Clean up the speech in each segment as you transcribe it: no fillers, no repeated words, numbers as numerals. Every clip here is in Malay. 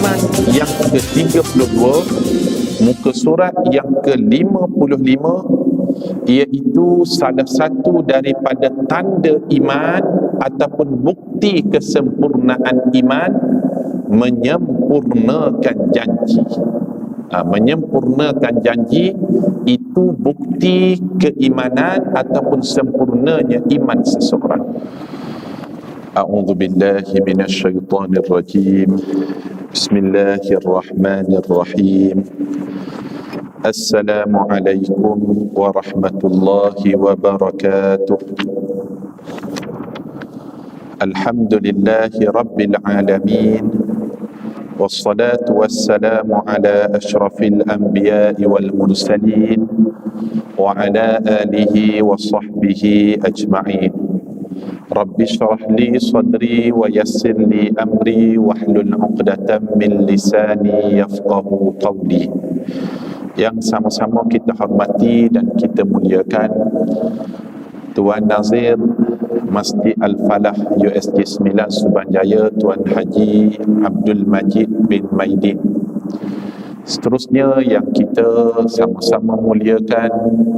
iman yang ke-32, muka surat yang ke-55, iaitu salah satu daripada tanda iman ataupun bukti kesempurnaan iman, menyempurnakan janji. Menyempurnakan janji itu bukti keimanan ataupun sempurnanya iman seseorang. A'udzu billahi minasyaitonir rajim. Bismillahirrahmanirrahim. Assalamualaikum warahmatullahi wabarakatuh. Alhamdulillahi rabbil alamin. Wassalatu wassalamu ala ashrafil anbiya'i wal mursalin wa ala alihi wa sahbihi ajma'in. Rabbi shrah li sadri wa yassir li amri wahlul 'uqdatam min lisani yafqahu qawli. Yang sama-sama kita hormati dan kita muliakan Tuan Nazir Masjid Al-Falah USJ 9 Subanjaya, Tuan Haji Abdul Majid bin Maidin. Seterusnya yang kita sama-sama muliakan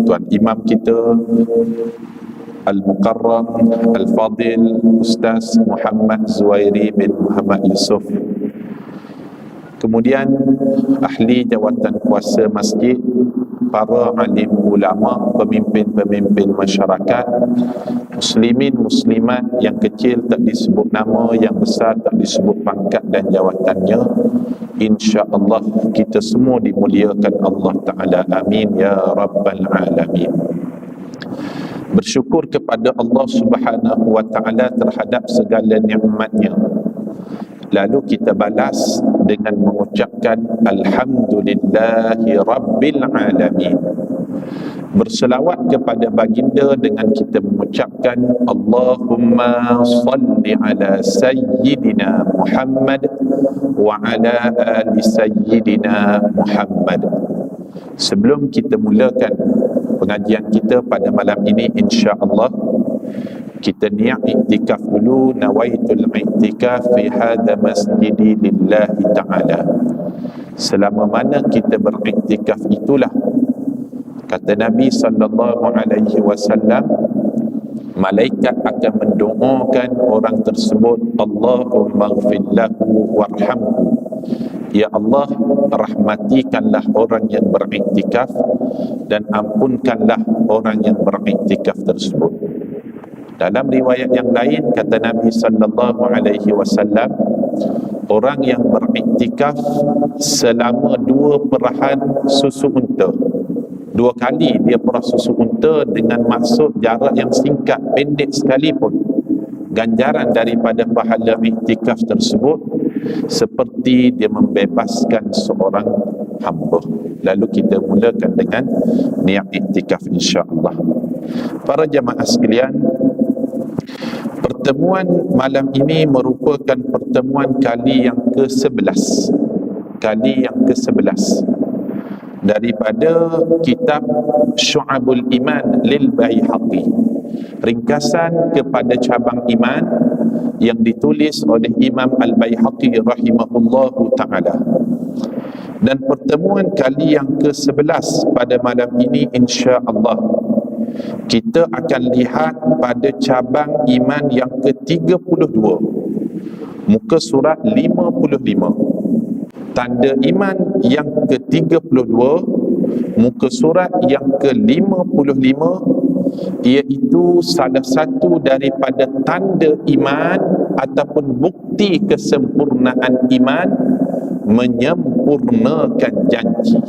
Tuan Imam kita Al-Mukarram Al-Fadil Ustaz Muhammad Zuhairi bin Muhammad Yusuf. Kemudian ahli jawatan kuasa masjid, para alim ulama, pemimpin-pemimpin masyarakat, muslimin muslimat, yang kecil tak disebut nama, yang besar tak disebut pangkat dan jawatannya. Insya-Allah kita semua dimuliakan Allah Ta'ala. Amin ya rabbal alamin. Bersyukur kepada Allah Subhanahu wa Ta'ala terhadap segala nikmatnya, lalu kita balas dengan mengucapkan Alhamdulillahi Rabbil Alamin. Berselawat kepada baginda dengan kita mengucapkan Allahumma salli ala Sayyidina Muhammad wa ala ali Sayyidina Muhammad. Sebelum kita mulakan pengajian kita pada malam ini, insya-Allah kita niat iktikaf dulu. Nawaitul iktikaf fi hadha masjidi lillahi ta'ala. Selama mana kita beriktikaf itulah, kata Nabi sallallahu alaihi wasallam, malaikat akan mendoakan orang tersebut, Allahumma ighfir lahu warhamhu. Ya Allah, rahmatikanlah orang yang beriktikaf dan ampunkanlah orang yang beriktikaf tersebut. Dalam riwayat yang lain kata Nabi sallallahu alaihi wasallam, orang yang beriktikaf selama 2 perahan susu unta, 2 kali dia perah susu unta dengan maksud jarak yang singkat, pendek sekalipun, ganjaran daripada pahala iktikaf tersebut seperti dia membebaskan seorang hamba. Lalu kita mulakan dengan niat iktikaf insya-Allah. Para jamaah sekalian, pertemuan malam ini merupakan pertemuan kali yang ke-11. Kali yang ke-11 daripada kitab Syu'abul Iman lil Baihaqi, ringkasan kepada cabang iman yang ditulis oleh Imam Al-Baihaqi rahimahullahu ta'ala. Dan pertemuan kali yang ke-11 pada malam ini insya-Allah kita akan lihat pada cabang iman yang ke-32, muka surat 55. Tanda iman yang ke-32, muka surat yang ke-55, iaitu salah satu daripada tanda iman ataupun bukti kesempurnaan iman, menyempurnakan janji.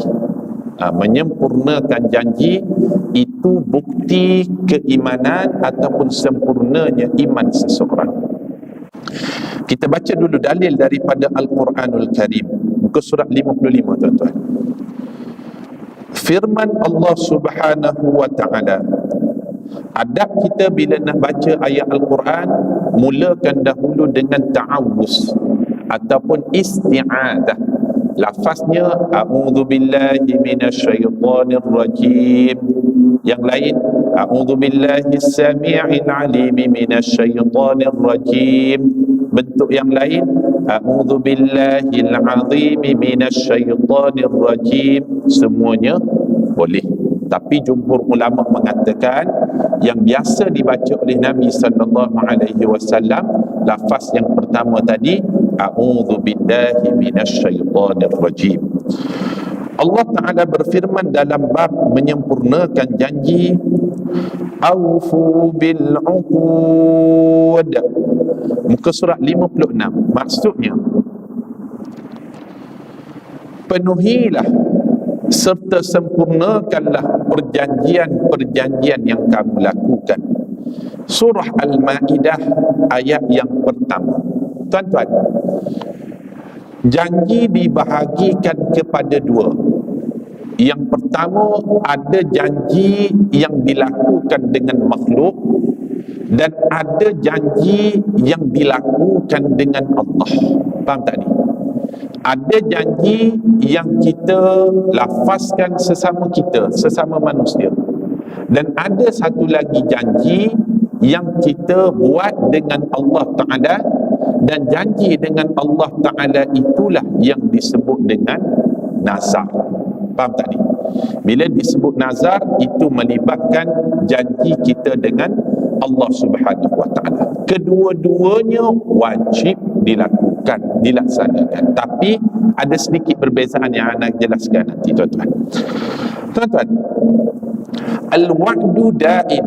Menyempurnakan janji itu bukti keimanan ataupun sempurnanya iman seseorang. Kita baca dulu dalil daripada Al-Quranul Karim, muka surat 55, tuan-tuan. Firman Allah Subhanahu wa ta'ala. Adab kita bila nak baca ayat Al-Quran, mulakan dahulu dengan ta'awuz ataupun isti'adah. Lafaznya a'udzu billahi minasyaitonir rajim. Yang lain a'udzu billahi samii'il 'aliim minasyaitonir rajim. Bentuk yang lain a'udzu billahil azim minasyaitonir rajim, semuanya boleh. Tapi jumhur ulama mengatakan yang biasa dibaca oleh Nabi sallallahu alaihi wasallam lafaz yang pertama tadi, a'udzu billahi minasyaitonir rajim. Allah Ta'ala berfirman dalam bab menyempurnakan janji, aufu bil uqud, muka surat 56. Maksudnya, penuhilah serta sempurnakanlah perjanjian-perjanjian yang kamu lakukan. Surah Al-Ma'idah ayat yang pertama. Tuan-tuan, janji dibahagikan kepada dua. Yang pertama, ada janji yang dilakukan dengan makhluk, dan ada janji yang dilakukan dengan Allah. Faham tak ni? Ada janji yang kita lafazkan sesama kita, sesama manusia, dan ada satu lagi janji yang kita buat dengan Allah Ta'ala, dan janji dengan Allah Ta'ala itulah yang disebut dengan nazar. Faham tak ni? Bila disebut nazar, itu melibatkan janji kita dengan Allah Subhanahu Wa Ta'ala. Kedua-duanya wajib dilakukan, dilaksanakan. Tapi ada sedikit perbezaan yang anak jelaskan nanti, tuan-tuan. Tuan-tuan, al-wa'du da'in,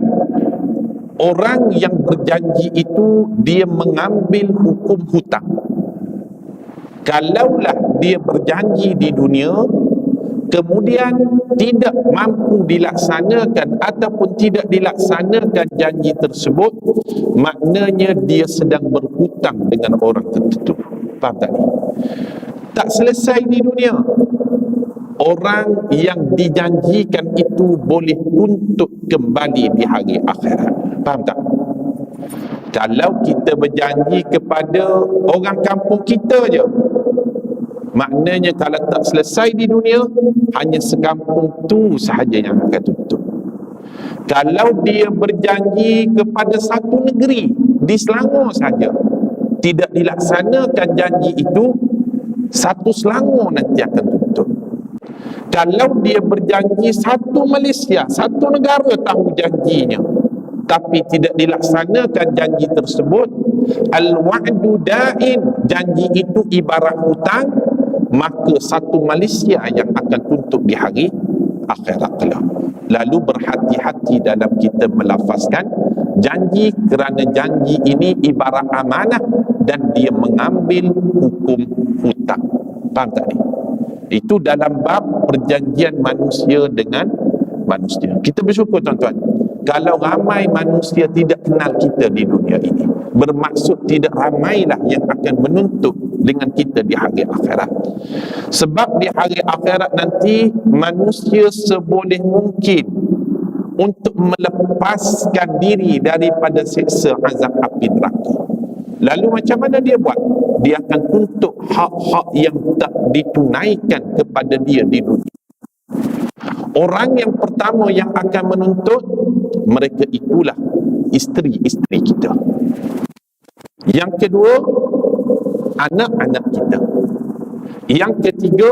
orang yang berjanji itu dia mengambil hukum hutang. Kalaulah dia berjanji di dunia, kemudian tidak mampu dilaksanakan ataupun tidak dilaksanakan janji tersebut, maknanya dia sedang berhutang dengan orang tertentu. Faham tak ni? Tak selesai di dunia, orang yang dijanjikan itu boleh tuntut kembali di hari akhirat. Faham tak? Kalau kita berjanji kepada orang kampung kita je, maknanya kalau tak selesai di dunia, hanya sekampung tu sahaja yang akan tuntut. Kalau dia berjanji kepada satu negeri di Selangor saja, tidak dilaksanakan janji itu, satu Selangor nanti akan tuntut. Kalau dia berjanji satu Malaysia, satu negara tahu janjinya, tapi tidak dilaksanakan janji tersebut, al-wa'du da'in, janji itu ibarat hutang, maka satu Malaysia yang akan tuntut di hari akhirat kelak. Lalu berhati-hati dalam kita melafazkan janji, kerana janji ini ibarat amanah dan dia mengambil hukum hutang. Faham tak ni? Itu dalam bab perjanjian manusia dengan manusia. Kita bersyukur, tuan-tuan, kalau ramai manusia tidak kenal kita di dunia ini, bermaksud tidak ramailah yang akan menuntut dengan kita di hari akhirat. Sebab di hari akhirat nanti manusia seboleh mungkin untuk melepaskan diri daripada siksa azab api neraka. Lalu macam mana dia buat? Dia akan tuntut hak-hak yang tak ditunaikan kepada dia di dunia. Orang yang pertama yang akan menuntut, mereka itulah isteri-isteri kita. Yang kedua, anak-anak kita. Yang ketiga,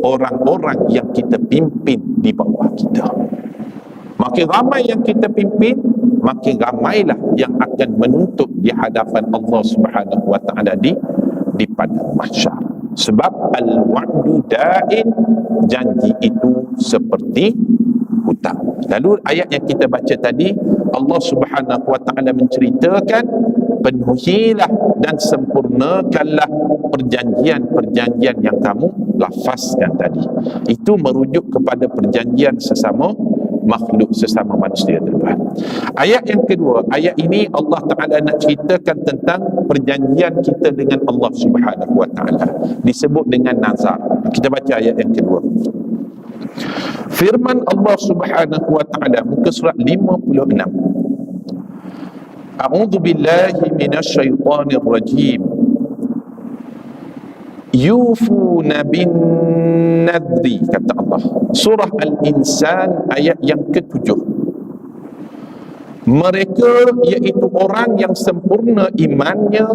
orang-orang yang kita pimpin di bawah kita. Makin ramai yang kita pimpin, makin ramailah yang akan menuntut di hadapan Allah Subhanahu Wa Ta'ala di padang mahsyar. Sebab al-wa'du da'in, janji itu seperti hutang. Lalu ayat yang kita baca tadi, Allah Subhanahu Wa Ta'ala menceritakan, penuhilah dan sempurnakanlah perjanjian-perjanjian yang kamu lafazkan tadi. Itu merujuk kepada perjanjian sesama makhluk, sesama manusia, tuan-tuan. Ayat yang kedua, ayat ini Allah Ta'ala nak ceritakan tentang perjanjian kita dengan Allah Subhanahu Wa Ta'ala, disebut dengan nazar. Kita baca ayat yang kedua. Firman Allah Subhanahu Wa Ta'ala, muka surat 56. A'udzu billahi minasyaitonir rajim. Yufuna bin nadri, kata Allah. Surah Al-Insan ayat yang ke-7. Mereka iaitu orang yang sempurna imannya,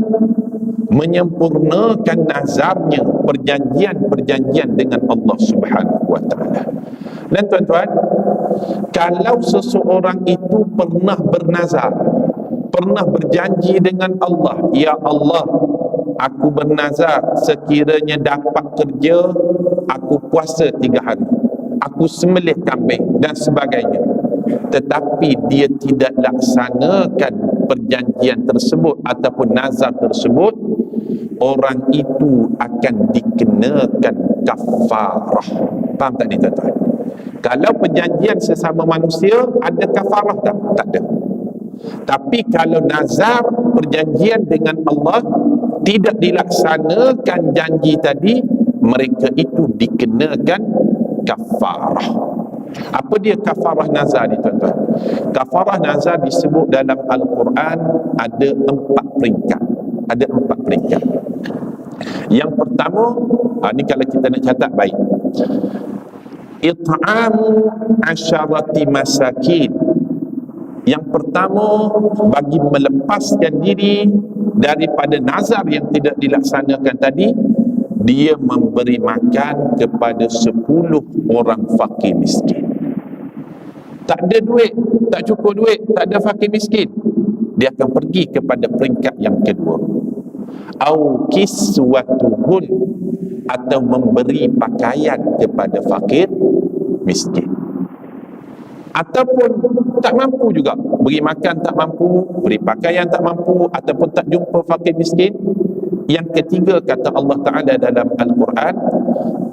menyempurnakan nazarnya, perjanjian-perjanjian dengan Allah Subhanahu wa taala. Dan tuan-tuan, kalau seseorang itu pernah bernazar, pernah berjanji dengan Allah, ya Allah, aku bernazar sekiranya dapat kerja, aku puasa 3 hari, aku sembelih kambing dan sebagainya, tetapi dia tidak laksanakan perjanjian tersebut ataupun nazar tersebut, orang itu akan dikenakan kafarah. Faham tak ni tuan-tuan? Kalau perjanjian sesama manusia, ada kafarah tak? Tak ada. Tapi kalau nazar, perjanjian dengan Allah, tidak dilaksanakan janji tadi, mereka itu dikenakan kafarah. Apa dia kafarah nazar ni tuan-tuan? Kafarah nazar disebut dalam Al-Quran ada 4 peringkat. Ada 4 peringkat. Yang pertama, ni kalau kita nak catat baik, it'amu asyarati masakin. Yang pertama, bagi melepaskan diri daripada nazar yang tidak dilaksanakan tadi, dia memberi makan kepada 10 orang fakir miskin. Tak ada duit, tak cukup duit, tak ada fakir miskin, dia akan pergi kepada peringkat yang kedua, au kiswatuhun, atau memberi pakaian kepada fakir miskin. Ataupun tak mampu juga, beri makan tak mampu, beri pakaian tak mampu, ataupun tak jumpa fakir miskin. Yang ketiga, kata Allah Ta'ala dalam Al-Quran,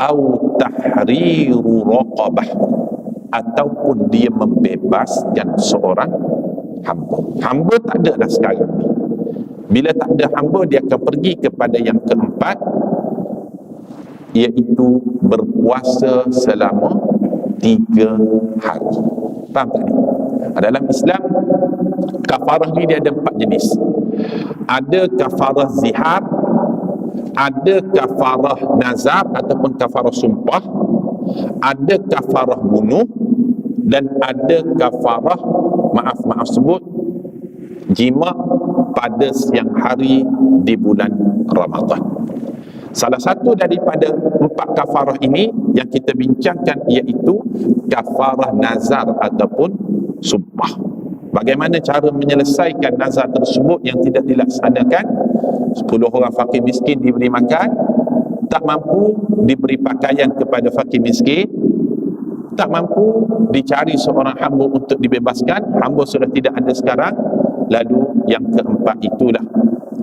au tahriru raqabah, ataupun dia membebaskan seorang hamba. Hamba tak ada dah sekarang ni. Bila tak ada hamba, dia akan pergi kepada yang keempat, iaitu berpuasa selama 3 hari. Faham tak ni? Dalam Islam, kafarah ni dia ada 4 jenis. Ada kafarah zihar, ada kafarah nazar ataupun kafarah sumpah, ada kafarah bunuh, dan ada kafarah maaf sebut jima pada siang hari di bulan Ramadan. Salah satu daripada 4 kafarah ini yang kita bincangkan iaitu kafarah nazar ataupun sumpah. Bagaimana cara menyelesaikan nazar tersebut yang tidak dilaksanakan? 10 orang fakir miskin diberi makan, tak mampu diberi pakaian kepada fakir miskin, tak mampu dicari seorang hamba untuk dibebaskan, hamba sudah tidak ada sekarang. Lalu yang keempat itulah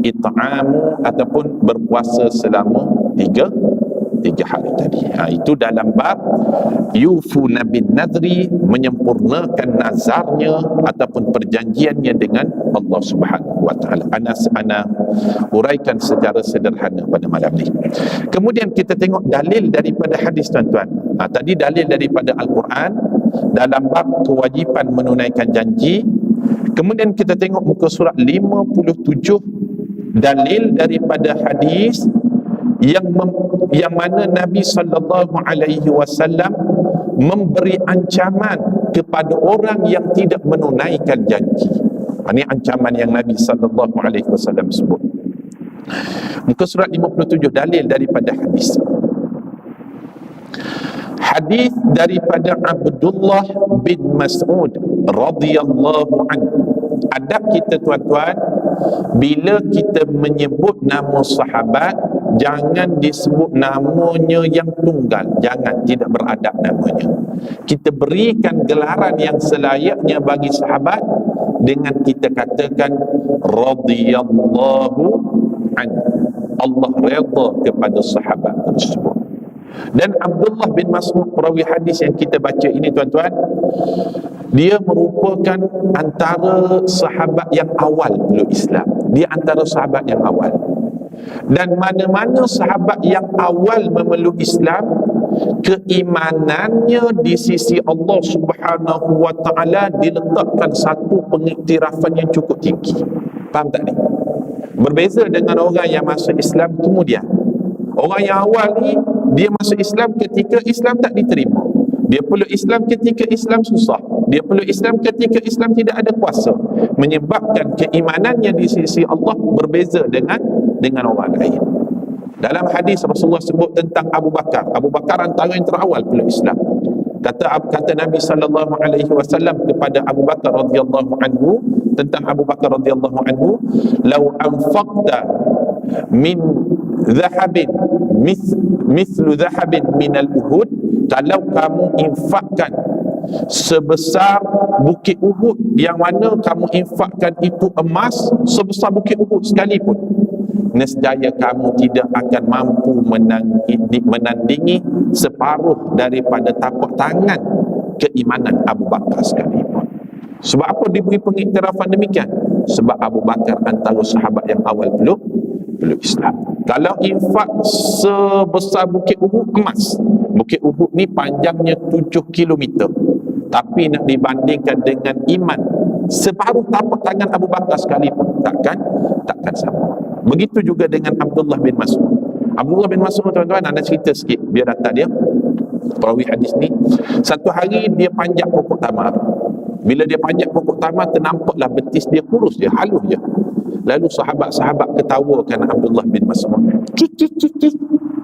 it'amu ataupun berpuasa selama 3 hari tadi. Itu dalam bab yufuna bin nadri, menyempurnakan nazarnya ataupun perjanjiannya dengan Allah Subhanahu wa taala. Ana uraikan secara sederhana pada malam ni. Kemudian kita tengok dalil daripada hadis tuan-tuan. Tadi dalil daripada Al-Quran dalam bab kewajipan menunaikan janji. Kemudian kita tengok muka surat 57, dalil daripada hadis yang mana Nabi sallallahu alaihi wasallam memberi ancaman kepada orang yang tidak menunaikan janji. Ini ancaman yang Nabi sallallahu alaihi wasallam sebut. Muka surat 57, dalil daripada hadis. Hadis daripada Abdullah bin Mas'ud radhiyallahu anhu. Adab kita tuan-tuan, bila kita menyebut nama sahabat, jangan disebut namanya yang tunggal. Jangan, tidak beradab namanya. Kita berikan gelaran yang selayaknya bagi sahabat dengan kita katakan radhiyallahu anhu. Allah redha kepada sahabat tersebut. Dan Abdullah bin Mas'ud, perawi hadis yang kita baca ini tuan-tuan, dia merupakan antara sahabat yang awal peluk Islam. Dia antara sahabat yang awal. Dan mana-mana sahabat yang awal memeluk Islam, keimanannya di sisi Allah Subhanahu wa taala diletakkan satu pengiktirafan yang cukup tinggi. Faham tak ni? Berbeza dengan orang yang masuk Islam kemudian. Orang yang awal ni, dia masuk Islam ketika Islam tak diterima. Dia peluk Islam ketika Islam susah. Dia peluk Islam ketika Islam tidak ada kuasa. menyebabkan keimanannya di sisi Allah berbeza dengan orang lain. Dalam hadis Rasulullah sebut tentang Abu Bakar. Abu Bakar antara yang terawal peluk Islam. Kata Nabi sallallahu alaihi wasallam kepada Abu Bakar radhiyallahu anhu tentang Abu Bakar radhiyallahu anhu, "Lau anfaqta min dhahabin mithlu dhahabin min al-Uhud," kalau kamu infakkan sebesar bukit Uhud, yang mana kamu infakkan itu emas sebesar bukit Uhud sekalipun, nescaya kamu tidak akan mampu menandingi separuh daripada tapak tangan keimanan Abu Bakar sekalipun. Sebab apa diberi pengiktirafan demikian? Sebab Abu Bakar antara sahabat yang awal peluk Islam. Kalau infak sebesar bukit Uhud emas, bukit Uhud ni panjangnya 7 kilometer, tapi nak dibandingkan dengan iman separuh tapak tangan Abu Bakar sekalipun, takkan sama. Begitu juga dengan Abdullah bin Mas'ud. Abdullah bin Mas'ud, tuan-tuan, anda cerita sikit biar data dia. Perawi hadis ni, satu hari dia panjat pokok tamar. Bila dia panjat pokok tamar, ternampaklah betis dia kurus je, halus je. Lalu sahabat-sahabat ketawakan Abdullah bin Mas'ud.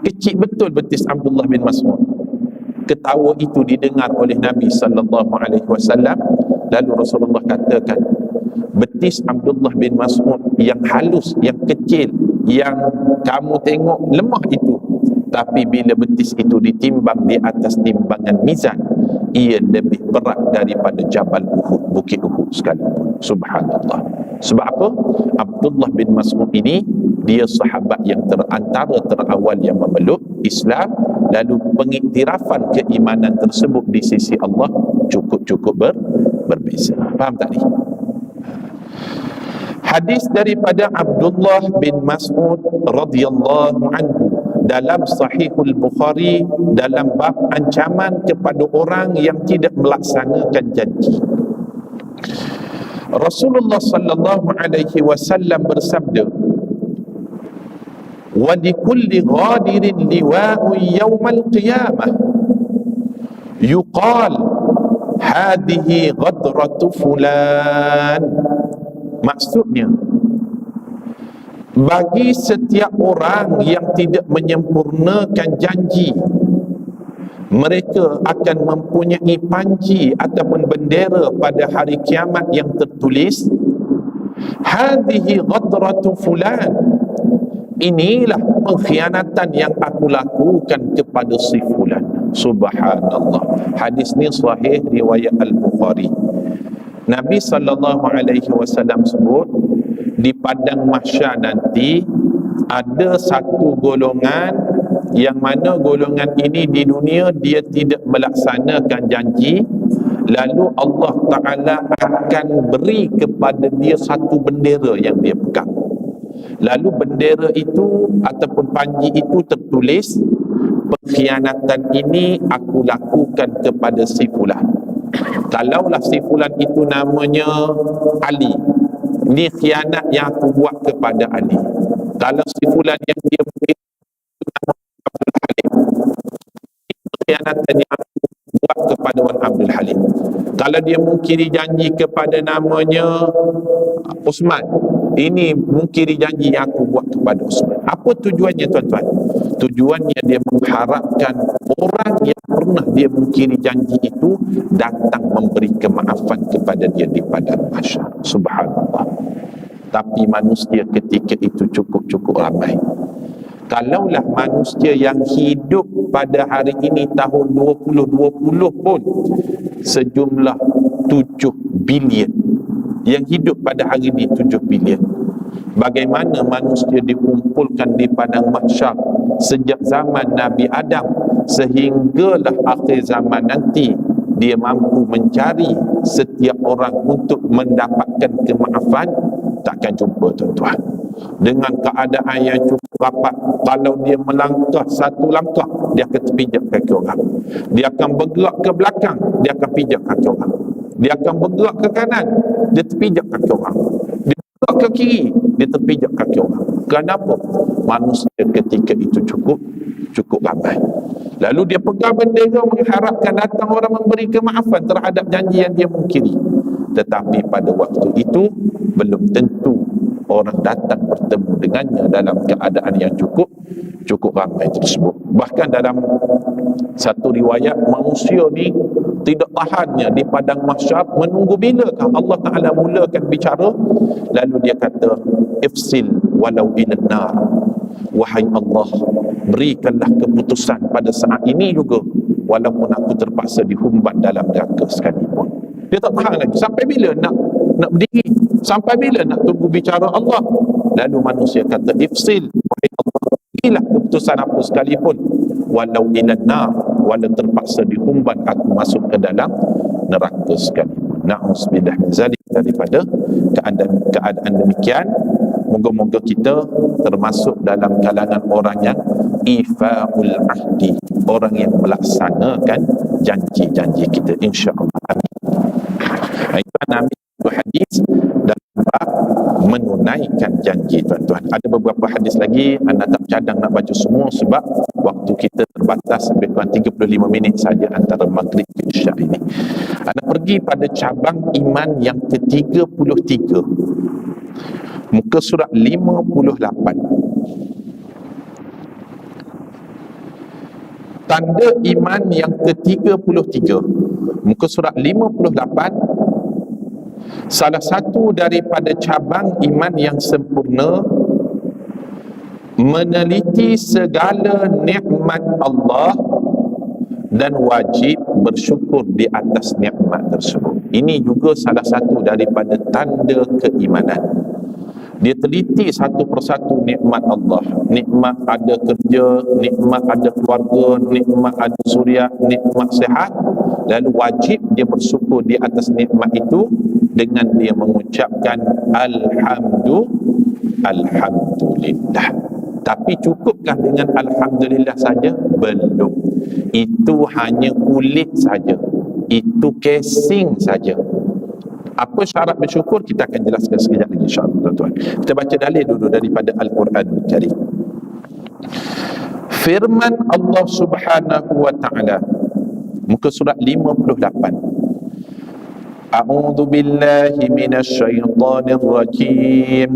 Kecil betul betis Abdullah bin Mas'ud. Ketawa itu didengar oleh Nabi sallallahu alaihi wasallam. Lalu Rasulullah katakan, betis Abdullah bin Mas'ud yang halus, yang kecil, yang kamu tengok lemah itu, tapi bila betis itu ditimbang di atas timbangan mizan, ia lebih berat daripada Jabal Uhud, bukit Uhud sekalipun. Subhanallah. Sebab apa? Abdullah bin Mas'ud ini, dia sahabat yang antara terawal yang memeluk Islam. Lalu pengiktirafan keimanan tersebut di sisi Allah cukup berbeza. Faham tak ni? Hadis daripada Abdullah bin Mas'ud radhiyallahu anhu dalam Sahihul Bukhari, dalam bab ancaman kepada orang yang tidak melaksanakan janji. Rasulullah sallallahu alaihi wasallam bersabda, "Wa likulli ghadirin liwa'un yawmal qiyamah yuqal hadhihi ghadratu fulan." Maksudnya, bagi setiap orang yang tidak menyempurnakan janji, mereka akan mempunyai panji ataupun bendera pada hari kiamat yang tertulis, hadhihi ghadratu fulan, inilah pengkhianatan yang aku lakukan kepada si fulan. Subhanallah. Hadis ni sahih riwayat Al-Bukhari. Nabi SAW sebut, di padang mahsyar nanti ada satu golongan, yang mana golongan ini di dunia dia tidak melaksanakan janji, lalu Allah Ta'ala akan beri kepada dia satu bendera yang dia pegang. Lalu bendera itu ataupun panji itu tertulis, pengkhianatan ini aku lakukan kepada si fulan. Kalaulah si fulan itu namanya Ali, ni khianat yang aku buat kepada Ali. Kalau si fulan yang dia itu nama Abdul Halim, itu khianatan yang aku buat kepada Wan Abdul Halim. Kalau dia mungkiri janji kepada namanya Osman, ini mungkiri janji yang aku buat kepada Osman. Apa tujuannya, tuan-tuan? Tujuannya dia mengharapkan orang yang pernah dia mungkiri janji itu datang memberi kemaafan kepada dia di padang mahsyar. Subhanallah. Tapi manusia ketika itu cukup ramai. Kalaulah manusia yang hidup pada hari ini tahun 2020 pun sejumlah 7 bilion, yang hidup pada hari ini 7 bilion, bagaimana manusia dikumpulkan di padang mahsyar sejak zaman Nabi Adam sehinggalah akhir zaman nanti, dia mampu mencari setiap orang untuk mendapatkan kemaafan? Takkan jumpa, tuan-tuan. Dengan keadaan yang cukup rapat, kalau dia melangkah satu langkah, dia akan terpijak kaki orang. Dia akan bergerak ke belakang, dia akan pijak kaki orang. Dia akan bergerak ke kanan, dia terpijak kaki orang. Dia bergerak ke kiri, dia terpijak kaki orang. Kenapa? Manusia ketika itu cukup ramai. Lalu dia pegang bendera mengharapkan datang orang memberi kemaafan terhadap janji yang dia mungkiri. tetapi pada waktu itu belum tentu orang datang bertemu dengannya dalam keadaan yang cukup ramai tersebut. Bahkan dalam satu riwayat, manusia ni tidak tahannya di padang mahsyar, menunggu bilakah Allah Ta'ala mulakan bicara, lalu dia kata, ifsil walau ilan nar, wahai Allah, berikanlah keputusan pada saat ini juga, walaupun aku terpaksa dihumban dalam neraka sekalipun. Dia tak tahan lagi. Sampai bila nak berdiri? Sampai bila nak tunggu bicara Allah? Lalu manusia kata, ifsil, wahai Allah, berilah keputusan apa sekalipun, walau ilan nar, walau terpaksa dihumban aku masuk ke dalam neraka sekalipun. Na'udzubillah min zalik, daripada keadaan demikian. Moga-moga kita termasuk dalam kalangan orang yang ifa'ul ahdi, orang yang melaksanakan janji-janji kita, insya-Allah. Amin. Itu ambil satu hadis dalam bab menunaikan janji, tuan-tuan. Ada beberapa hadis lagi, anda tak cadang nak baca semua sebab waktu kita terbatas sampai kurang 35 minit saja antara maghrib ke isyak ini. Anda pergi pada cabang iman yang ke-33, muka surat 58. Tanda iman yang ke-33, muka surat 58. Salah satu daripada cabang iman yang sempurna, meneliti segala nikmat Allah dan wajib bersyukur di atas nikmat tersebut. Ini juga salah satu daripada tanda keimanan. Dia teliti satu persatu nikmat Allah. Nikmat ada kerja, nikmat ada keluarga, nikmat ada suriat, nikmat sihat. Lalu wajib dia bersyukur di atas nikmat itu dengan dia mengucapkan Alhamdulillah. Tapi cukupkah dengan Alhamdulillah saja? Belum. Itu hanya kulit saja. Itu casing saja. Apa syarat bersyukur kita akan jelaskan sekejap lagi, insya-Allah, tuan-tuan. Kita baca dalil dulu daripada Al-Quranul Karim. Firman Allah Subhanahu wa taala, muka surat 58. A'udzu billahi minasy syaithanir rajim.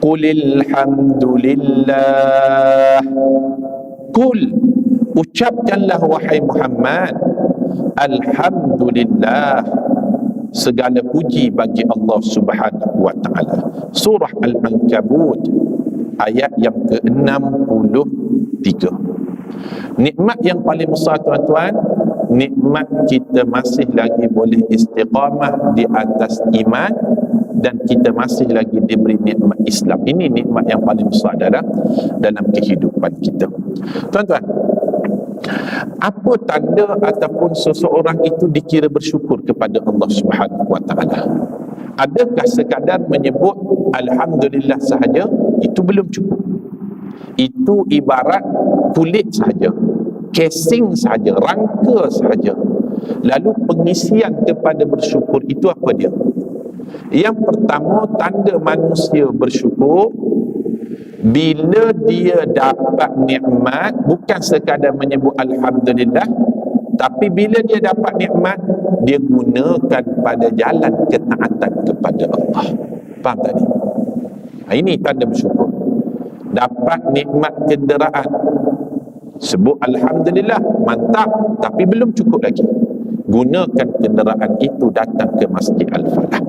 Qulil hamdulillah. Qul, ucapkanlah wahai Muhammad, alhamdulillah, segala puji bagi Allah Subhanahu wa taala. Surah Al-Ankabut ayat yang ke-63. Nikmat yang paling besar, tuan-tuan, nikmat kita masih lagi boleh istiqamah di atas iman dan kita masih lagi diberi nikmat Islam. Ini nikmat yang paling besar dalam kehidupan kita. Tuan-tuan, apa tanda ataupun seseorang itu dikira bersyukur kepada Allah Subhanahu wa taala? Adakah sekadar menyebut alhamdulillah sahaja? Itu belum cukup. Itu ibarat kulit sahaja, casing sahaja, rangka sahaja. Lalu pengisian kepada bersyukur itu apa dia? Yang pertama, tanda manusia bersyukur bila dia dapat nikmat, bukan sekadar menyebut alhamdulillah, tapi bila dia dapat nikmat, dia gunakan pada jalan ketaatan kepada Allah. Faham tadi? Ini tanda bersyukur. Dapat nikmat kenderaan, sebut alhamdulillah, mantap, tapi belum cukup lagi. Gunakan kenderaan itu datang ke Masjid Al-Falah.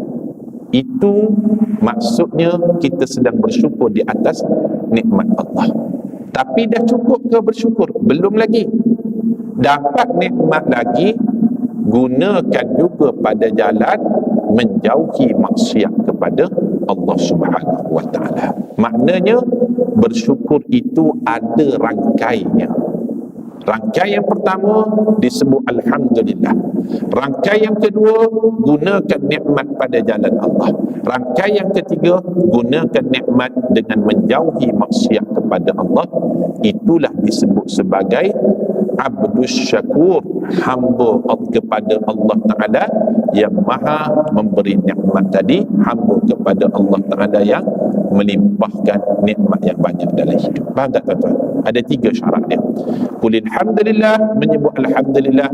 Itu maksudnya kita sedang bersyukur di atas nikmat Allah. Tapi dah cukup ke bersyukur? Belum lagi. Dapat nikmat lagi, gunakan juga pada jalan menjauhi maksiat kepada Allah Subhanahu wa taala. Maknanya bersyukur itu ada rangkainya. Rangkai yang pertama disebut alhamdulillah. Rangkai yang kedua, gunakan nikmat pada jalan Allah. Rangkai yang ketiga, gunakan nikmat dengan menjauhi maksiat kepada Allah. Itulah disebut sebagai abdus syakur, hamba kepada Allah Ta'ala yang maha memberi nikmat tadi, hamba kepada Allah Ta'ala yang melimpahkan nikmat yang banyak dalam hidup. Faham tak, tuan-tuan? Ada 3 syarat dia. Qul alhamdulillah, menyebut alhamdulillah,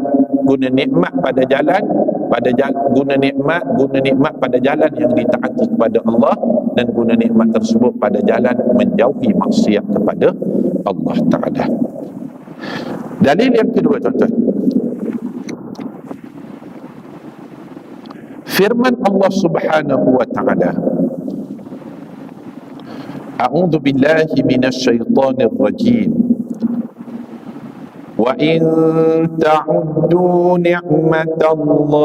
guna nikmat pada jalan guna nikmat pada jalan yang ditaati kepada Allah, dan guna nikmat tersebut pada jalan menjauhi maksiat kepada Allah Ta'ala. Dalil yang kedua, tuan-tuan, firman Allah Subhanahu wa Ta'ala, A'udzu billahi minasyaitonir rajim. Wa in ta'uddu ni'matallahi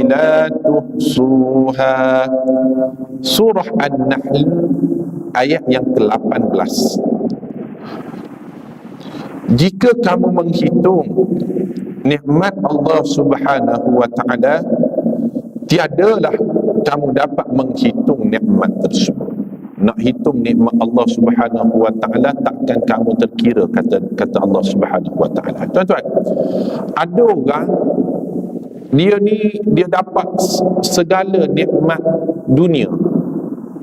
la tuhsuha. Surah An-Nahl ayat yang ke-18. Jika kamu menghitung nikmat Allah Subhanahu wa Ta'ala, tiadalah kamu dapat menghitung nikmat tersebut. Nak hitung nikmat Allah Subhanahu wa Ta'ala, takkan kamu terkira, kata Allah Subhanahu wa Ta'ala. Tuan-tuan, ada orang dia dapat segala nikmat dunia,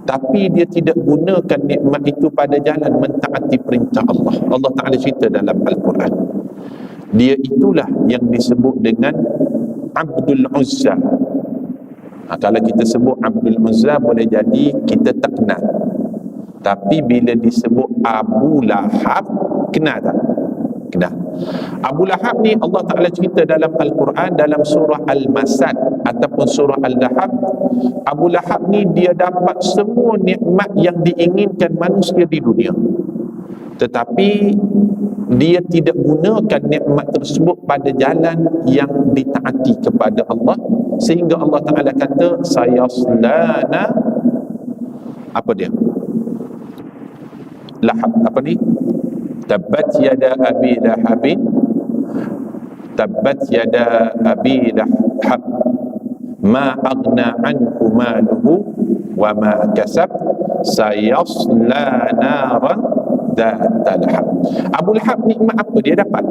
tapi dia tidak gunakan nikmat itu pada jalan mentaati perintah Allah. Allah Ta'ala cerita dalam Al-Quran, dia itulah yang disebut dengan Abdul Uzza. Kalau kita sebut Abdul Uzza, boleh jadi kita tak kenal. Tapi bila disebut Abu Lahab, kenal tak? Kenal. Abu Lahab ni Allah Ta'ala cerita dalam Al-Quran, dalam surah Al-Masad ataupun surah Al-Lahab. Abu Lahab ni dia dapat semua nikmat yang diinginkan manusia di dunia, tetapi dia tidak gunakan nikmat tersebut pada jalan yang ditaati kepada Allah, sehingga Allah Ta'ala kata sayaslana, apa dia? Lahab, apa ni? Tabbat yada abi lahabin, tabbat yada abi lahab, ma aghna anhu maluhu wa ma kasab, sayasla naran dzata lahab. Abu Lahab nikmat apa dia dapat?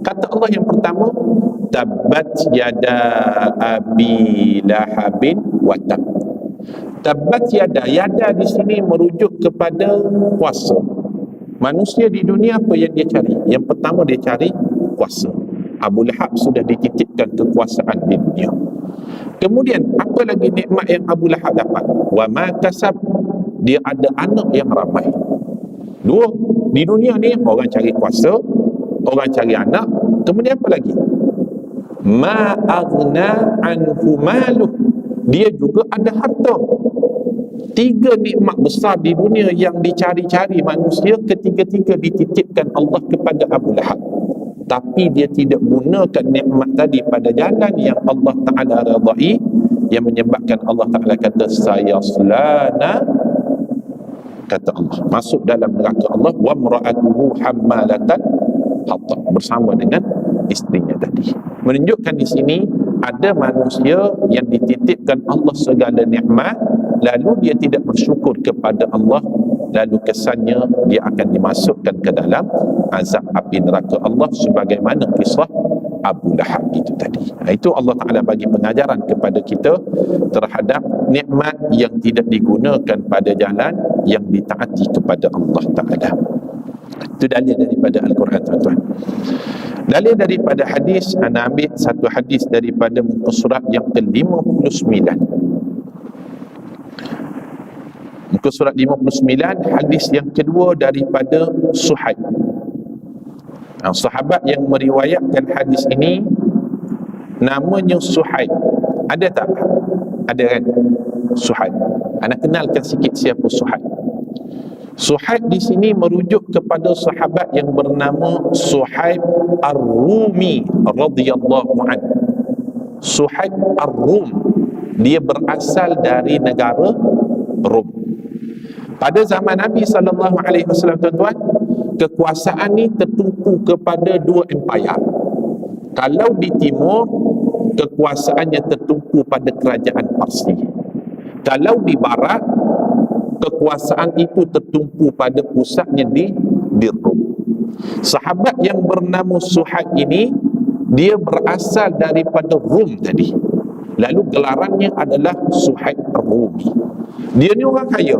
Kata Allah yang pertama, tabbat yada abi lahabin wa tab. Tabbat yada, yada di sini merujuk kepada kuasa. Manusia di dunia apa yang dia cari? Yang pertama dia cari kuasa. Abu Lahab sudah dititipkan kekuasaan di dunia. Kemudian apa lagi nikmat yang Abu Lahab dapat? Wa ma kasab, dia ada anak yang ramai. Dua, di dunia ni orang cari kuasa, orang cari anak. Kemudian apa lagi? Ma aghna anhu maluh, dia juga ada harta. Tiga nikmat besar di dunia yang dicari-cari manusia, ketiga-tiga dititipkan Allah kepada Abu Lahab. Tapi dia tidak gunakan nikmat tadi pada jalan yang Allah Ta'ala radai, yang menyebabkan Allah Ta'ala kata sayaslana, kata Allah, masuk dalam neraka Allah, wa mra'atuhu hammalatan hatab, bersama dengan isterinya tadi. Menunjukkan di sini ada manusia yang dititipkan Allah segala nikmat, lalu dia tidak bersyukur kepada Allah, lalu kesannya dia akan dimasukkan ke dalam azab api neraka Allah, sebagaimana kisah Abu Lahab itu tadi. Itu Allah Ta'ala bagi pengajaran kepada kita terhadap nikmat yang tidak digunakan pada jalan yang ditaati kepada Allah Ta'ala. Itu dalil daripada Al-Quran, tuan-tuan. Dalil daripada hadis, anda ambil satu hadis daripada muka surat yang ke-59. Muka surat 59, hadis yang kedua daripada Suhaib. Sahabat yang meriwayatkan hadis ini namanya Suhaib. Ada tak? Ada kan? Suhaib. Anda kenalkan sikit siapa Suhaib. Suhaib di sini merujuk kepada sahabat yang bernama Suhaib Ar-Rumi radhiyallahu anhu. Suhaib Ar-Rum, dia berasal dari negara Rom. Pada zaman Nabi SAW, tuan-tuan, kekuasaan ni tertumpu kepada dua empayar. Kalau di timur, kekuasaannya tertumpu pada kerajaan Parsi. Kalau di barat, kekuasaan itu tertumpu pada pusatnya di Rom. Sahabat yang bernama Suhaib ini, dia berasal daripada Rom tadi. Lalu gelarannya adalah Suhaib Ar-Rumi. Dia ni orang kaya.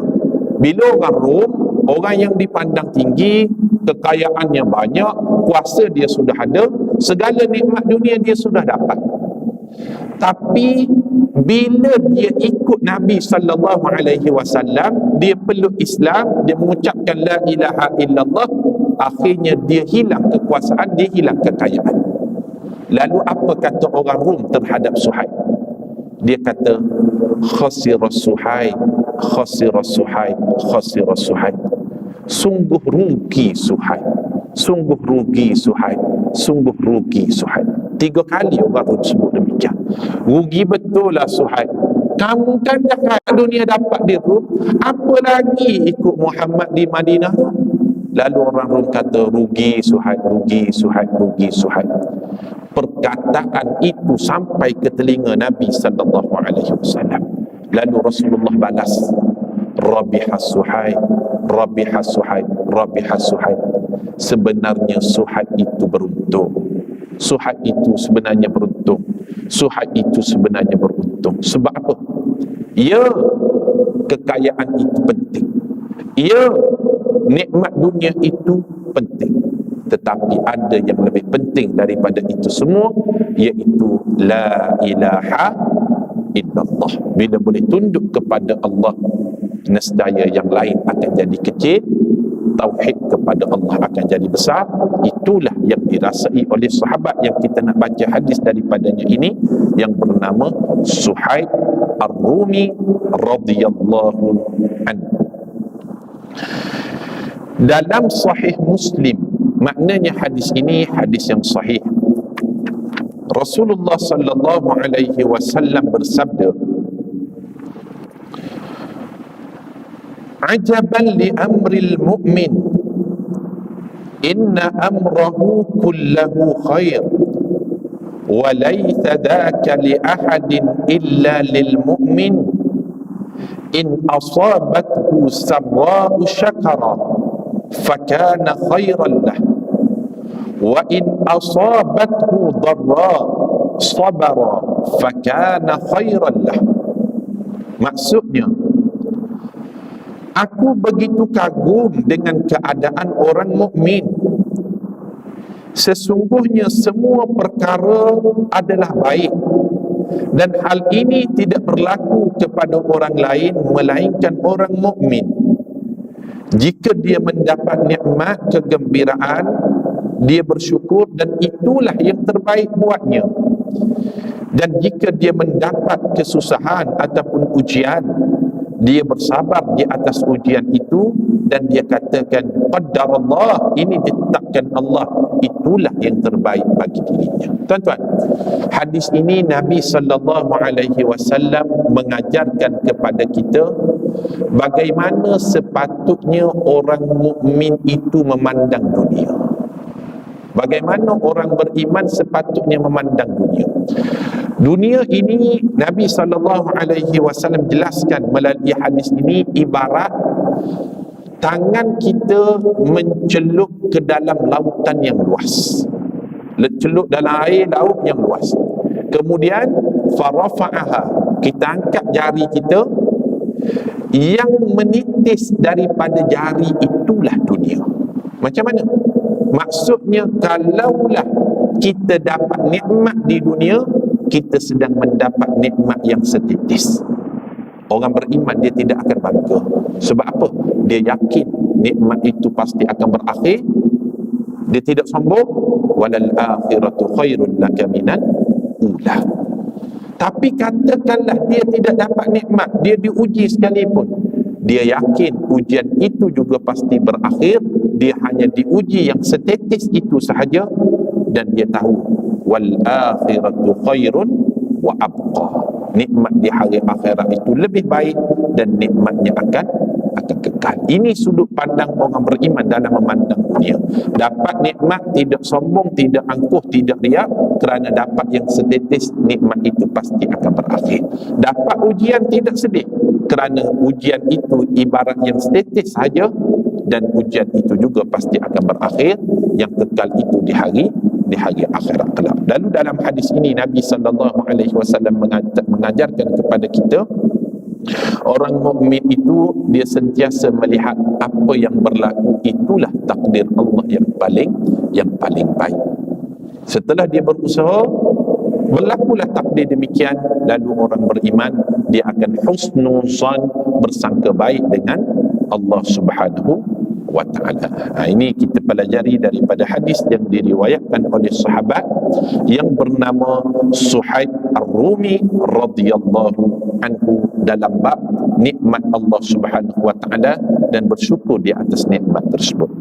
Bila orang Rom, orang yang dipandang tinggi, kekayaannya banyak, kuasa dia sudah ada, segala nikmat dunia dia sudah dapat. Tapi bila dia ikut Nabi sallallahu alaihi wasallam, dia peluk Islam, dia mengucapkan la ilaha illallah, akhirnya dia hilang kekuasaan, dia hilang kekayaan. Lalu apa kata orang Rom terhadap Suhaib? Dia kata khasira Suhaib, khasira Suhaib, khasira Suhaib. Sungguh rugi Suhaib, sungguh rugi Suhaib, sungguh rugi Suhaib. 3 kali orang Rom sebut demikian. Rugi betul lah Suhaib. Kamu kan dah dunia dapat di Rom, apa lagi ikut Muhammad di Madinah? Lalu orang Rom kata rugi Suhaib, rugi Suhaib, rugi Suhaib. Perkataan itu sampai ke telinga Nabi sallallahu alaihi wasallam. Lalu Rasulullah balas, Rabiha Suhaib, Rabiha Suhaib, Rabiha Suhaib. Sebenarnya Suhaib itu beruntung. Suhaib itu sebenarnya beruntung. Suhaib itu sebenarnya beruntung. Sebab apa? Ya, kekayaan itu penting. Ya, nikmat dunia itu penting. Tetapi ada yang lebih penting daripada itu semua, iaitu la ilaha illallah. Bila boleh tunduk kepada Allah, nescaya yang lain akan jadi kecil, tauhid kepada Allah akan jadi besar. Itulah yang dirasai oleh sahabat yang kita nak baca hadis daripadanya ini, yang bernama Suhaib Ar-Rumi radhiyallahu anhu. Dalam Sahih Muslim, maknanya hadis ini hadis yang sahih. Rasulullah sallallahu alaihi wasallam bersabda, ajaban li amril mu'min, inna amrahu kullahu khair, wa laysa dhaka li ahadin illa lil mu'min, in asabathu sarra'u syakara fakana khairan lah, wa in asabathu dharra sabara fakana khairan lah. Maksudnya, aku begitu kagum dengan keadaan orang mukmin. Sesungguhnya semua perkara adalah baik, dan hal ini tidak berlaku kepada orang lain melainkan orang mukmin. Jika dia mendapat nikmat, kegembiraan, dia bersyukur dan itulah yang terbaik buatnya. Dan jika dia mendapat kesusahan ataupun ujian, dia bersabar di atas ujian itu dan dia katakan qaddarallah, ini ditetapkan Allah, itulah yang terbaik bagi dirinya. Tuan-tuan, hadis ini Nabi sallallahu alaihi wasallam mengajarkan kepada kita bagaimana sepatutnya orang mukmin itu memandang dunia. Bagaimana orang beriman sepatutnya memandang dunia. Dunia ini Nabi SAW jelaskan melalui hadis ini ibarat tangan kita mencelup ke dalam lautan yang luas, celup dalam air laut yang luas. Kemudian farafa'aha, kita angkat jari kita, yang menitis daripada jari itulah dunia. Macam mana? Maksudnya, kalaulah kita dapat nikmat di dunia, kita sedang mendapat nikmat yang setitis. Orang beriman dia tidak akan bangga. Sebab apa? Dia yakin nikmat itu pasti akan berakhir. Dia tidak sombong. Walal akhiratu khairun laka minal ula. Tapi katakanlah dia tidak dapat nikmat, dia diuji sekalipun, dia yakin ujian itu juga pasti berakhir. Dia hanya diuji yang setetes itu sahaja, dan dia tahu wal akhiratu khairun wa abqa, nikmat di hari akhirat itu lebih baik dan nikmatnya akan kekal. Ini sudut pandang orang beriman dalam memandang dunia. Dapat nikmat tidak sombong, tidak angkuh, tidak riak, kerana dapat yang setetes, nikmat itu pasti akan berakhir. Dapat ujian tidak sedih, kerana ujian itu ibarat yang setetes sahaja, dan ujian itu juga pasti akan berakhir. Yang kekal itu di hari akhirat kelak. Lalu dalam hadis ini Nabi SAW mengajarkan kepada kita, orang mukmin itu dia sentiasa melihat apa yang berlaku itulah takdir Allah yang paling baik. Setelah dia berusaha, Berlakulah takdir demikian, lalu orang beriman dia akan husnuzan, bersangka baik dengan Allah Subhanahu wa ta'ala. Ini kita pelajari daripada hadis yang diriwayatkan oleh sahabat yang bernama Suhaib Ar-Rumi radhiyallahu anhu dalam bab nikmat Allah Subhanahu wa ta'ala dan bersyukur di atas nikmat tersebut.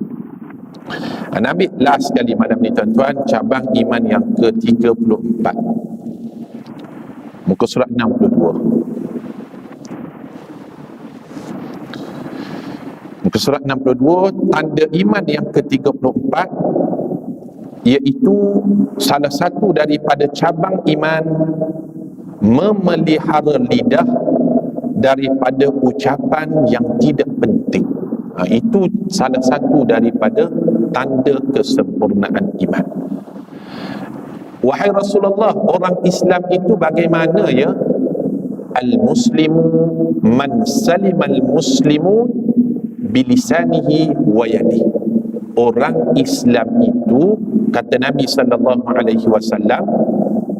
Nabi last sekali malam ni tuan-tuan, cabang iman yang ke-34, muka surat 62. Muka surat 62, tanda iman yang ke-34, iaitu salah satu daripada cabang iman memelihara lidah daripada ucapan yang tidak penting. Itu salah satu daripada tanda kesempurnaan iman. Wahai Rasulullah, orang Islam itu bagaimana ya? Al-muslimu man salimal muslimun bilisanihi wa yadihi. Orang Islam itu, kata Nabi sallallahu alaihi wasallam,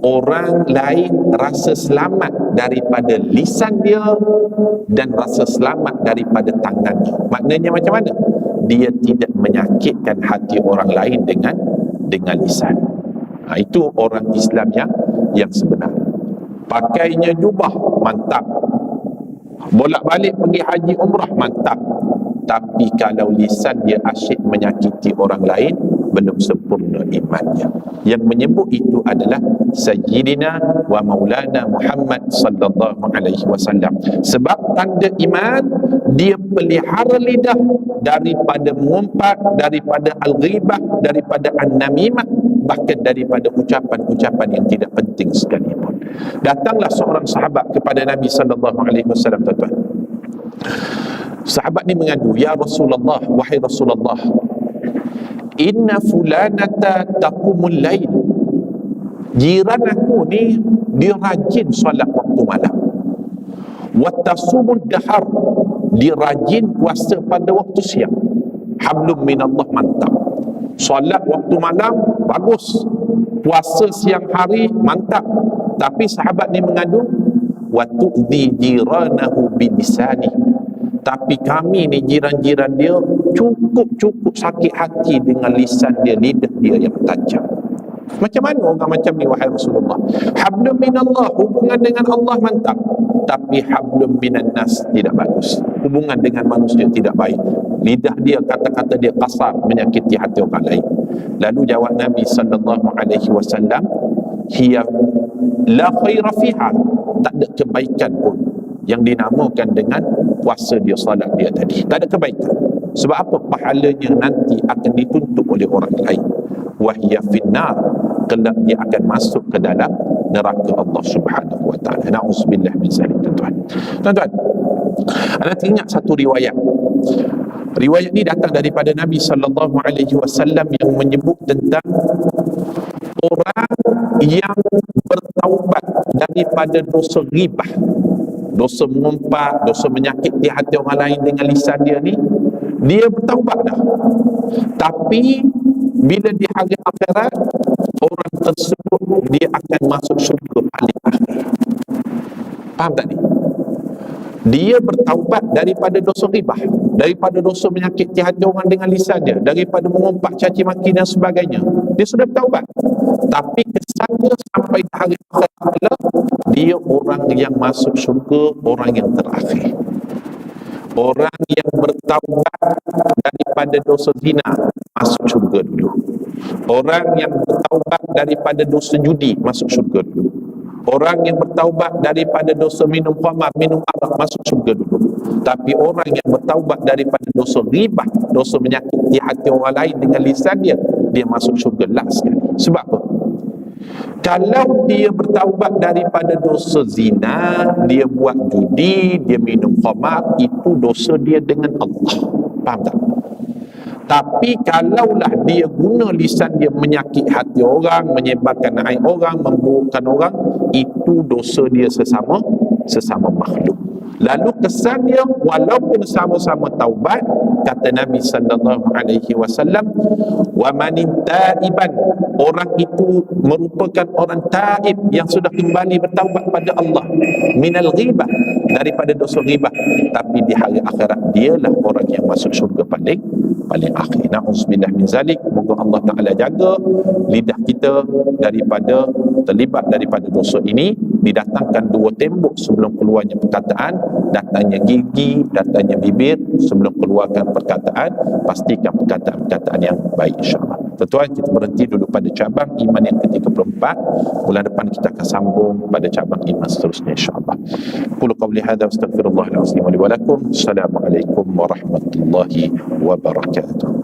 orang lain rasa selamat daripada lisan dia dan rasa selamat daripada tangannya. Maknanya macam mana? Dia tidak menyakitkan hati orang lain dengan lisan. Itu orang Islam yang sebenar. Pakainya jubah, mantap. Bolak-balik pergi haji umrah, mantap. Tapi kalau lisan dia asyik menyakiti orang lain, belum sempurna imannya. Yang menyebut itu adalah Sayyidina wa Maulana Muhammad sallallahu alaihi wasallam. Sebab tanda iman, dia pelihara lidah daripada mengumpat, daripada al-ghibah, daripada an-namimah, bahkan daripada ucapan-ucapan yang tidak penting sekalipun. Datanglah seorang sahabat kepada Nabi sallallahu alaihi wasallam, tuan-tuan. Sahabat ni mengadu, ya Rasulullah, wahai Rasulullah, inna fulanata taqumul lail. Jiran aku ni dia rajin solat waktu malam. Wa tasumud dahar, dia rajin puasa pada waktu siang. Hablum minallah, mantap. Solat waktu malam bagus, puasa siang hari mantap. Tapi sahabat ni mengadu, wa tu'dhi jiranahu bilisani. Tapi kami ni jiran-jiran dia cukup sakit hati dengan lisan dia, lidah dia yang tajam. Macam mana orang macam ni wahai Rasulullah? Hablum minallah, hubungan dengan Allah mantap, tapi hablum minan nas tidak bagus. Hubungan dengan manusia tidak baik. Lidah dia, kata-kata dia kasar, menyakiti hati orang lain. Lalu jawab Nabi sallallahu alaihi wasallam, hiya la khaira fiha, tak ada kebaikan pun yang dinamakan dengan puasa dia, salat dia tadi. Tak ada kebaikan. Sebab apa? Pahalanya nanti akan dituntut oleh orang lain. Wahya finnar, kelak dia akan masuk ke dalam neraka Allah Subhanahu wa ta'ala. Na'udzubillah min zalik, tuan-tuan. Tuan-tuan, anda ingat satu riwayat. Riwayat ni datang daripada Nabi sallallahu alaihi wasallam yang menyebut tentang orang yang bertaubat daripada dosa ghibah, dosa mengumpat, dosa menyakiti hati orang lain dengan lisan dia ni, dia bertaubat dah. Tapi bila di hari akhirat, orang tersebut dia akan masuk syurga paling akhir. Faham tak ni? Dia bertaubat daripada dosa ghibah, daripada dosa menyakiti hati orang dengan lisan dia, daripada mengumpat, caci maki dan sebagainya. Dia sudah bertaubat. Tapi kesannya sampai hari akhirat, dia orang yang masuk syurga, orang yang terakhir. Orang yang bertaubat daripada dosa zina, masuk syurga dulu. Orang yang bertaubat daripada dosa judi, masuk syurga dulu. Orang yang bertaubat daripada dosa minum khamar, minum arak, masuk syurga dulu. Tapi orang yang bertaubat daripada dosa ghibah, dosa menyakiti hati orang lain dengan lisan dia, dia masuk syurga last sekali. Sebab apa? Kalau dia bertaubat daripada dosa zina, dia buat judi, dia minum khamar, itu dosa dia dengan Allah. Faham tak? Tapi kalaulah dia guna lisan dia menyakit hati orang, menyebarkan aib orang, memburukkan orang, itu dosa dia sesama makhluk. Lalu kesan dia, walaupun sama-sama taubat, kata Nabi sallallahu alaihi wasallam, wa manin taiban, orang itu merupakan orang taib yang sudah kembali bertaubat pada Allah, minal ghibah, daripada dosa ghibah, tapi di hari akhirat dialah orang yang masuk syurga paling akhir. Na'udzubillah min zalik. Moga Allah Ta'ala jaga lidah kita daripada terlibat daripada dosa ini. Didatangkan dua tembok sebelum keluarnya perkataan, datangnya gigi, datangnya bibir. Sebelum keluarkan perkataan, pastikan perkataan-perkataan yang baik, insyaAllah. Tuan-tuan, kita berhenti dulu pada cabang iman yang ke-34. Bulan depan kita akan sambung pada cabang iman seterusnya, insyaAllah. Qulu qawli hadha wa astaghfirullahal azim wa li wa lakum. Assalamualaikum warahmatullahi wabarakatuh.